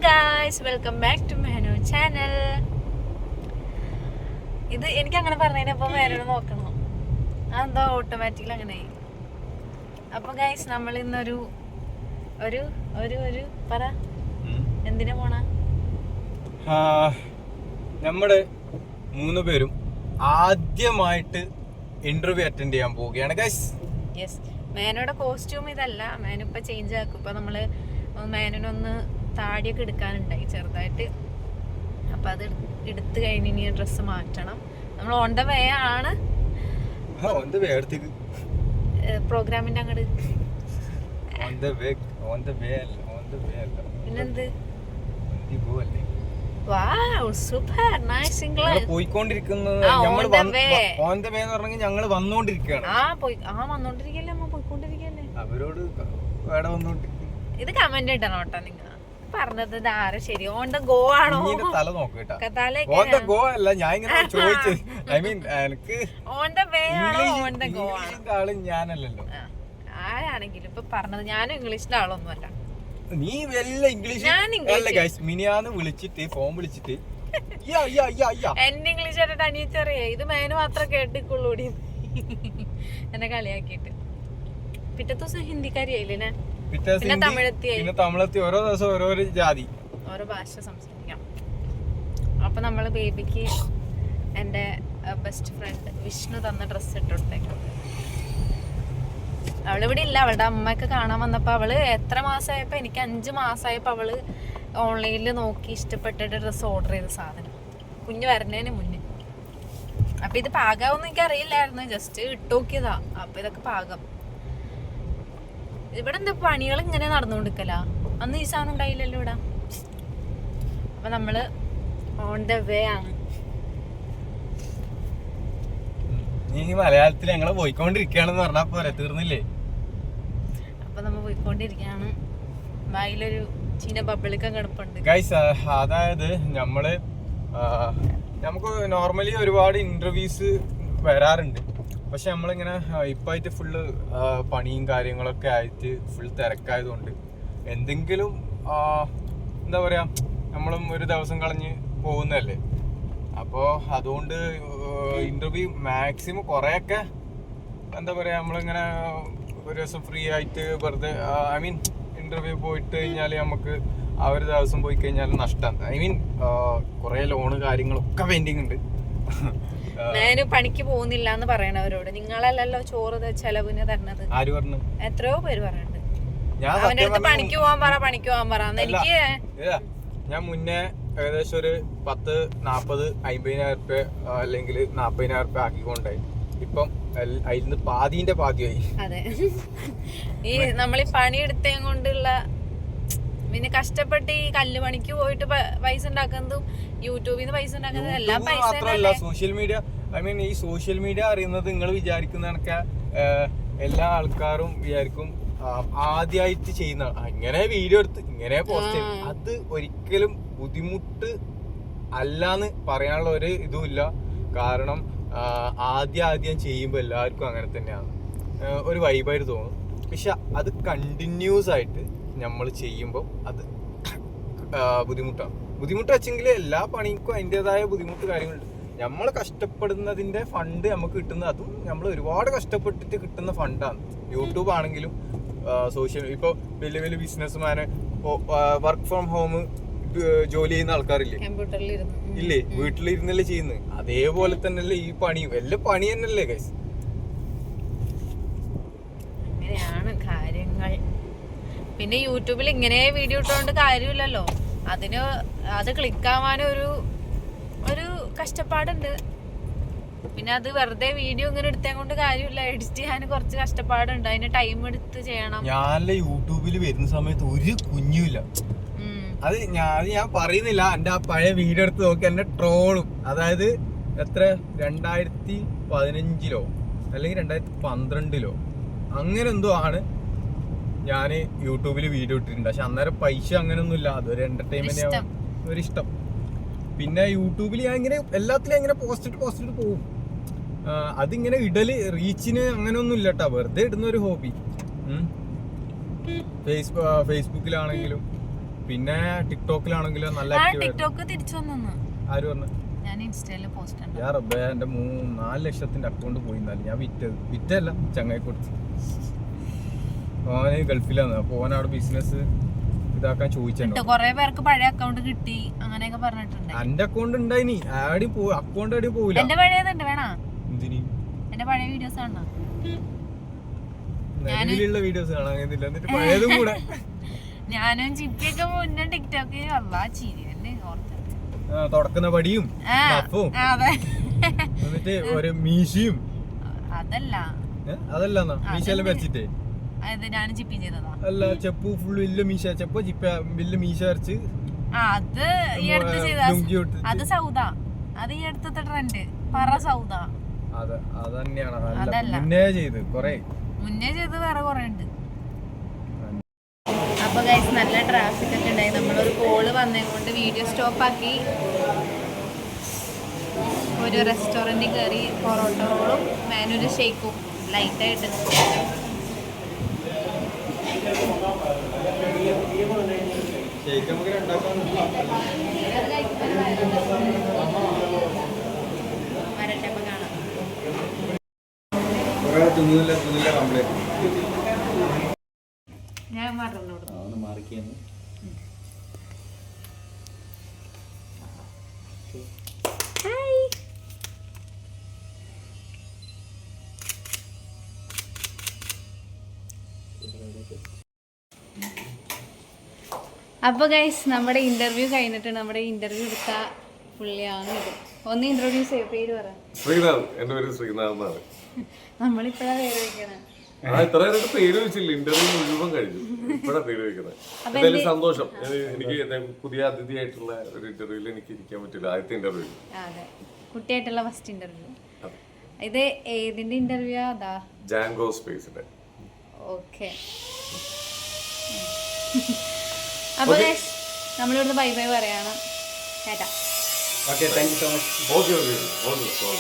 Guys, welcome back to menu channel. ഇത് എനിക്ക് അങ്ങനെ പറഞ്ഞതിനപ്പോ മേനോട് നോക്കണം, അതെന്തോ ഓട്ടോമാറ്റിക്കലി അങ്ങനെ. അപ്പൊ ഗായ്സ്, നമ്മൾ ഇന്നൊരു ഒരു ഒരു ഒരു പറ എന്തിനാ പോണ? നമ്മുടെ 3 പേരും ആദ്യമായിട്ട് ഇന്റർവ്യൂ അറ്റൻഡ് ചെയ്യാൻ പോവുകയാണ് ഗൈസ്. യെസ്, മേനോടെ കോസ്റ്റ്യൂം ഇതല്ല, മേനു ഇപ്പൊ ചേഞ്ച് ആക്കും. ഇപ്പൊ നമ്മള് മേനൊന്ന് താടിയൊക്കെ എടുക്കാനുണ്ടായി ചെറുതായിട്ട്, അപ്പൊ അത് എടുത്തു കഴിഞ്ഞ് ഇനി ഡ്രസ്സ് മാറ്റണം. നമ്മൾ ഓൺ ദ വേ ആണ്, പ്രോഗ്രാമിന്റെ അങ്ങോട്ട്. പിന്നെന്ത്? വാവ്, സൂപ്പർ നൈസ് ഇംഗ്ലീഷ്. പോയിക്കൊണ്ടിരിക്കുന്നത് ഞങ്ങള് വന്നോണ്ടിരിക്കുകയാണ്. വന്നോണ്ടിരിക്കല്ലേ അമ്മ, പോയിക്കൊണ്ടിരിക്കല്ലേ. അവരോട് ഇത് കമന്റ് ഇടണം കേട്ടോ നിങ്ങൾ പറഞ്ഞത്. ഇത് ആരെ ശരി, ഓൺ ദ ഗോ ആണോ? തല നോക്കട്ടോ, ഓൺ ദ ഗോ അല്ല ഞാൻ ഇങ്ങനെ ചോദിച്ചത്. ഐ മീൻ എനിക്ക് ഓൺ ദ വേ ആണോ ഓൺ ദ ഗോ ആണോ? ആള് ഞാനല്ലല്ലോ. ആരാണെങ്കിലും ഇപ്പൊ പറഞ്ഞത്, ഞാനും ഇംഗ്ലീഷിന്റെ ആളൊന്നുമല്ല. നീ വല്ല ഇംഗ്ലീഷ് അല്ല ഗൈസ്. മിനിയാന്ന് വിളിച്ചിട്ട് ഫോൺ വിളിച്ചിട്ട് എന്റെ ഇംഗ്ലീഷ് ആയിട്ട് അനിയച്ചറിയേ, ഇത് മേനു മാത്രം കേട്ടിക്കുള്ളൂടി എന്നെ കളിയാക്കിട്ട്. പിറ്റത്തെ ദിവസം ഹിന്ദിക്കാരിയായില്ലേ ഞാൻ, പിന്നെ തമിഴെത്തി. ഓരോ ദിവസം ഓരോ ജാതി, ഓരോ ഭാഷ സംസാരിക്കാം. അപ്പൊ നമ്മള് ബേബിക്ക് എന്റെ ബെസ്റ്റ് ഫ്രണ്ട് വിഷ്ണു തന്ന ഡ്രസ്സ് ഇട്ടുകൊടുത്തേക്കും. അവളിവിടെ ഇല്ല, അവളുടെ അമ്മയൊക്കെ കാണാൻ വന്നപ്പോ അവള് എത്ര മാസമായപ്പോ, എനിക്ക് 5 മാസമായപ്പോ അവള് ഓൺലൈനിൽ നോക്കി ഇഷ്ടപ്പെട്ടിട്ട് ഡ്രസ്സ് ഓർഡർ ചെയ്ത സാധനം, കുഞ്ഞ് വരണേന് മുന്നേ. അപ്പൊ ഇത് പാകാവൊന്നും എനിക്ക് അറിയില്ലായിരുന്നു, ജസ്റ്റ് ഇട്ടുനോക്കിയതാ. അപ്പൊ ഇതൊക്കെ പാകം. ഇവിടെ എന്താ പണികൾ ഇങ്ങനെ നടന്നുകൊണ്ടിരിക്കല, അന്ന് ഈ സാധനം ഉണ്ടായില്ലല്ലോ ഇവിടെ. അപ്പൊ നമ്മള് ഓൺ ദ വേ ആണ്. നീ മലയാളത്തിൽ ഞങ്ങള് പോയിക്കൊണ്ടിരിക്കുകയാണെന്ന് പറഞ്ഞാ പോരെ, തീർന്നില്ലേ? അപ്പൊ നമ്മ പോയിക്കൊണ്ടിരിക്കുകയാണ്. വായിലൊരു ചീന ബബിളിക്കം കിടപ്പുണ്ട് ഗൈസ്. അതായത് നമുക്ക് നോർമലി ഒരുപാട് ഇന്റർവ്യൂസ് വരാറുണ്ട്, പക്ഷെ നമ്മളിങ്ങനെ ഇപ്പായിട്ട് ഫുള്ള് പണിയും കാര്യങ്ങളൊക്കെ ആയിട്ട് ഫുൾ തിരക്കായതുകൊണ്ട് എന്തെങ്കിലും എന്താ പറയാ, നമ്മളും ഒരു ദിവസം കളഞ്ഞ് പോകുന്നതല്ലേ. അപ്പോൾ അതുകൊണ്ട് ഇന്റർവ്യൂ മാക്സിമം കുറേയൊക്കെ എന്താ പറയാ, നമ്മളിങ്ങനെ ഒരു ദിവസം ഫ്രീ ആയിട്ട് വെറുതെ, ഐ മീൻ ഇന്റർവ്യൂ പോയിട്ട് കഴിഞ്ഞാൽ നമുക്ക് ആ ഒരു ദിവസം പോയി കഴിഞ്ഞാൽ നഷ്ടമാണ്. ഐ മീൻ കുറേ ലോണ് കാര്യങ്ങളൊക്കെ പെൻഡിങ് ഉണ്ട്. ഞാന് പണിക്ക് പോകുന്നില്ല എന്ന് പറയണവരോട്, നിങ്ങളല്ലല്ലോ ചോറ് ചെലവിന് തരണത്. ആര് പറഞ്ഞു? എത്രയോ പേര് പറയുന്നുണ്ട് അവന്റെ അടുത്ത് പണിക്ക് പോകാൻ പറ, പണിക്ക് പോകാൻ പറ. എനിക്ക് ഞാൻ മുന്നേ ഏകദേശം ഒരു 10-40-50,000 റുപ്യ അല്ലെങ്കിൽ 40,000 റുപ്യ ആക്കിക്കൊണ്ടായി. ഇപ്പം അതിൽ പാതിന്റെ പാതിയായി. അതെ, ഈ നമ്മളീ പണിയെടുത്തേ കൊണ്ടുള്ള, പിന്നെ കഷ്ടപ്പെട്ട് ഈ കല്ല് പണിക്ക് പോയിട്ട് പൈസ ഉണ്ടാക്കുന്നതും യൂട്യൂബിൽ നിന്ന് പൈസ ഉണ്ടാക്കുന്നതും എല്ലാം പൈസ മാത്രമല്ല. സോഷ്യൽ മീഡിയ, ഐ മീൻ ഈ സോഷ്യൽ മീഡിയ അറിയുന്നത് നിങ്ങൾ വിചാരിക്കുന്ന കണക്കെ എല്ലാ ആൾക്കാരും വിചാരിക്കും ആദ്യമായിട്ട് ചെയ്യുന്ന ഇങ്ങനെ വീഡിയോ എടുത്ത് ഇങ്ങനെ പോസ്റ്റ് ചെയ്യും. അത് ഒരിക്കലും ബുദ്ധിമുട്ട് അല്ലാന്ന് പറയാനുള്ള ഒരു ഇതുമില്ല. കാരണം ആദ്യം ചെയ്യുമ്പോൾ എല്ലാവർക്കും അങ്ങനെ തന്നെയാണ്, ഒരു വൈബായിട്ട് തോന്നും. പക്ഷെ അത് കണ്ടിന്യൂസ് ആയിട്ട് നമ്മൾ ചെയ്യുമ്പോൾ അത് ബുദ്ധിമുട്ട് വെച്ചെങ്കിൽ എല്ലാ പണിക്കും അതിൻ്റെതായ ബുദ്ധിമുട്ട് കാര്യങ്ങളുണ്ട്. നമ്മൾ കഷ്ടപ്പെടുന്നതിന്റെ ഫണ്ട് നമുക്ക് കിട്ടുന്നത്, അതും നമ്മൾ ഒരുപാട് കഷ്ടപ്പെട്ടിട്ട് കിട്ടുന്ന ഫണ്ടാണ്. യൂട്യൂബ് ആണെങ്കിലും സോഷ്യൽ, ഇപ്പോൾ വലിയ വലിയ ബിസിനസ്മാന് വർക്ക് ഫ്രം ഹോം ജോലി ചെയ്യുന്ന ആൾക്കാരില്ലേ, ഇല്ലേ, വീട്ടിലിരുന്നല്ലേ ചെയ്യുന്നത്. അതേപോലെ തന്നെയല്ലേ ഈ പണിയും, എല്ലാം പണി തന്നെയല്ലേ ഗൈസ്. അങ്ങനെയാണ് കാര്യങ്ങൾ. പിന്നെ യൂട്യൂബിൽ ഇങ്ങനെ വീഡിയോ ഇട്ടുകൊണ്ട് കാര്യമില്ലല്ലോ, അത് ക്ലിക്കാവാനും ഒരു കഷ്ടപ്പാടുണ്ട്. പിന്നെ അത് വെറുതെ വീഡിയോ ഇങ്ങനെ എടുത്തേ കൊണ്ട് കാര്യമില്ല, എഡിറ്റ് ചെയ്യാൻ കുറച്ച് കഷ്ടപ്പാടുണ്ട്, അതിന് ടൈം എടുത്ത് ചെയ്യണം. ഞാൻ യൂട്യൂബിൽ വരുന്ന സമയത്ത് ഒരു കുഞ്ഞുമില്ല. അത് ഞാൻ പറയുന്നില്ല, എന്റെ ആ പഴയ വീഡിയോ എടുത്ത് നോക്കി എന്നെ ട്രോളും. അതായത് എത്ര 2015 അല്ലെങ്കിൽ 2012 അങ്ങനെ എന്തോ ആണ് ഞാൻ യൂട്യൂബിൽ വീഡിയോ ഇട്ടിട്ടുണ്ട്. പക്ഷെ അന്നേരം പൈസ അങ്ങനെയൊന്നും ഇല്ല, അതൊരു എന്റർടൈൻമെന്റ്, ഒരു ഇഷ്ടം. പിന്നെ യൂട്യൂബിൽ ഞാൻ ഇങ്ങനെ എല്ലാത്തിലും ഇങ്ങനെ പോസ്റ്റ് ഇട്ട് പോകും. അതിങ്ങനെ ഇടല് റീച്ചിന് അങ്ങനെയൊന്നും ഇല്ല കേട്ടോ, വെറുതെ ഇടുന്ന ഒരു ഹോബി. ഫേസ്ബുക്കിലാണെങ്കിലും പിന്നെ ടിക്ടോക്കിലാണെങ്കിലും നല്ല ടിക്ടോക്ക് തിരിച്ചു വന്നു. ആര് പറഞ്ഞു? ഞാൻ ഇൻസ്റ്റയില് പോസ്റ്റ് ഞാൻ റബ്ബേ എന്റെ 4 ലക്ഷത്തിന്റെ അക്കൗണ്ട് പോയി. ഞാൻ വിറ്റല്ല ചങ്ങായി കൊടുത്തു. ഓന് ഗൾഫിലാണ്. അപ്പൊ ഓനവിടെ ബിസിനസ് ഇതാക്കാൻ ചോദിച്ചു. കൊറേ പേർക്ക് പഴയ അക്കൗണ്ട് കിട്ടി അങ്ങനെയൊക്കെ പറഞ്ഞിട്ടുണ്ട്. എന്റെ അക്കൗണ്ട് ഉണ്ടായിനി ആടി അക്കൗണ്ട് ആടി പോവില്ല. എന്റെ പഴയതുണ്ട് വേണോ? എന്തിനി? എന്റെ പഴയ വീഡിയോസ് കാണാ. നിലവിലുള്ള വീഡിയോസ് കാണാൻ എന്നിട്ട് പഴയതും കൂടെ. ഞാനും ചിപ്പിയൊക്കെ മുന്നേ ടിക്ടോക്ക് ചിരി തന്നെ തുടക്കുന്ന പടിയും എന്നിട്ട് ഒരു മീശയും അതല്ല മീശയെല്ലാം വെച്ചിട്ടേ ഞാനും ചിപ്പി ചെയ്തതാ. അല്ല ചെപ്പു ഫുള്ള് വലിയ മീശ ചെപ്പ ചിപ്പ വലിയ മീശ വരച്ച് അത് ഈ അടുത്ത് ചെയ്ത അത് സൗദ. അത് ഈ അടുത്തത്തെ ട്രെൻഡ് പറ സൗദ. അതന്നെയാണ് മുന്നേ ചെയ്ത് വേറെ കൊറേ ഉണ്ട്. അപ്പൊ ഗൈസ് നല്ല ട്രാഫിക് ഒക്കെ ഉണ്ടായി. നമ്മളൊരു കോള് വന്നതുകൊണ്ട് വീഡിയോ സ്റ്റോപ്പ് ആക്കി ഒരു റെസ്റ്റോറൻറ്റിൽ കയറി പൊറോട്ട റോളും മേനൊരു ഷേക്കും ലൈറ്റായിട്ട്. വരട്ടെ അപ്പൊ കാണാം. ഞാൻ മറന്നോട് അപ്പോൾ ഗൈസ് നമ്മുടെ ഇന്റർവ്യൂ കഴിഞ്ഞിട്ട് നമ്മുടെ ഇന്റർവ്യൂ എടുത്ത പുള്ളിയാണ് ഇത്. ഒന്ന് ഇൻട്രൊഡ്യൂസ് ചെയ്യും. പേര് പറ. ശ്രീനാഥ്. എന്റെ പേര് ശ്രീനാഥ് എന്നാണ്. നമ്മളിപ്പോഴാ പേര് വയ്ക്കണേ. ഇത്ര നേരത്തെ പേര് വെച്ചില്ല, ഇന്റർവ്യൂ മുഴുവൻ കഴിഞ്ഞു. ഇപ്പഴാ പേര് വെക്കുന്നത്. എന്തായാലും സന്തോഷം. എനിക്ക് പുതിയ അതിഥിയായിട്ടുള്ള ഒരു ഇന്റർവ്യൂവിൽ എനിക്ക് ഇരിക്കാൻ പറ്റില്ല. ആദ്യത്തെ ഇന്റർവ്യൂ. അതെ, കുട്ടിയായിട്ടുള്ള ഫസ്റ്റ് ഇന്റർവ്യൂ. ഇത് ഏതിന്റെ ഇന്റർവ്യൂ? അതാ ജാങ്കോ സ്പേസിന്റെ. ഓക്കെ. അപ്പൊ നമ്മളിവിടുന്ന് ബൈ ബൈ പറയാണ്. കേട്ടാ. Okay, thank you so much. Okay.